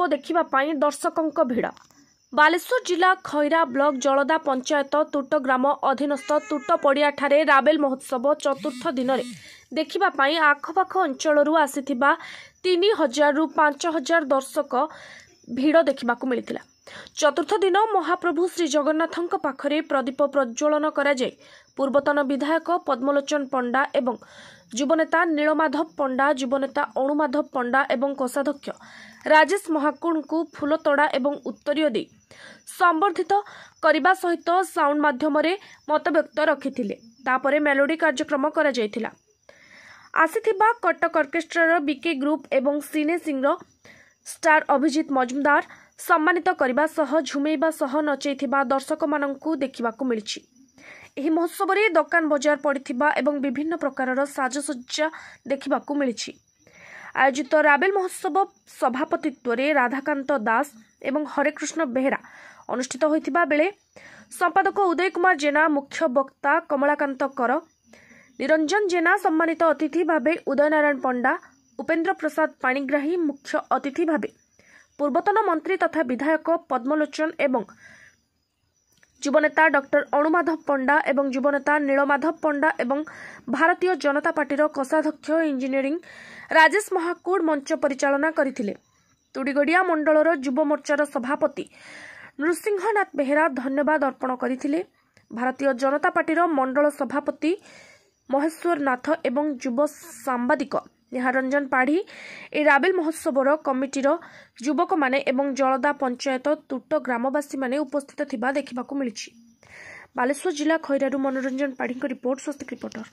देखिबा पाई दर्शकों भिड़। बालेश्वर जिला खैरा ब्लॉक जलदा पंचायत तुट ग्राम अधीनस्थ तुट पड़िया ठारे राबेल महोत्सव चतुर्थ दिन में देखिबा पाई आखपाख अंचल आसीथिबा 3000 रु 5000 दर्शक भिड़ देखा मिलता। चतुर्थ दिन महाप्रभु श्री जगन्नाथ पाखरे प्रदीप प्रज्वलन कराଯାई पूर्वतन विधायक पद्मलोचन पंडा एवं युवनेता नीलमाधव पंडा, युवनेता अणुमाधव पंडा एवं कोषाध्यक्ष राजेश महाकुड़ को फूलतोड़ा एवं उत्तरीय दे संबर्धित करने सहित साउंड माध्यम मत व्यक्त रखिथिले। तापरे मेलोडी कार्यक्रम करा जायथिला। आसीथिबा कटक ऑर्केस्ट्रार बीके ग्रुप एवं सिने सिंगर स्टार अभिजीत मजुमदार सम्मानित करने सह झुमेबा सह नचैथिबा दर्शक माननकु देखिबाकु मिलिछि। एही महोत्सव रे दुकान बजार पड़िथिबा एवं विभिन्न प्रकारर साजसज्जा देखिबाकु मिलिछि। आयोजित राबेल महोत्सव सभापतित्व रे राधाकांत दास एवं हरेकृष्ण बेहेरा अनुष्ठित होइथिबा बेले संपादक उदय कुमार जेना, मुख्य वक्ता कमलाकांत कर, निरंजन जेना सम्मानित अतिथि भावे उदय नारायण पंडा, उपेन्द्र प्रसाद पाणिग्राही मुख्य अतिथि भावे पूर्वतन मंत्री तथा विधायक पद्मलोचन एवं युवनेता डॉक्टर अणुमाधव पंडा एवं युवनेता नीलमाधव पंडा एवं भारतीय जनता पार्टीर कोषाध्यक्ष इंजीनियरिंग राजेश महाकुड़ मंच परिचालना करथिले। तुड़ीगड़िया मंडलर युव मोर्चार सभापति नृसिंहनाथ बेहेरा धन्यवाद अर्पण करथिले। भारतीय जनता पार्टीर मंडल सभापति महेश्वर नाथ एवं युव सांबादिक निहारंजन पाढ़ी ए राबेल महोत्सवर कमिटीर युवक माने एवं जलदा पंचायत तुट ग्रामवासी माने उपस्थित थिबा देखिबाकु मिलिछि। बालेश्वर जिला खैरारू मनोरंजन पाढ़ी रिपोर्ट, स्वस्तिक रिपोर्टर।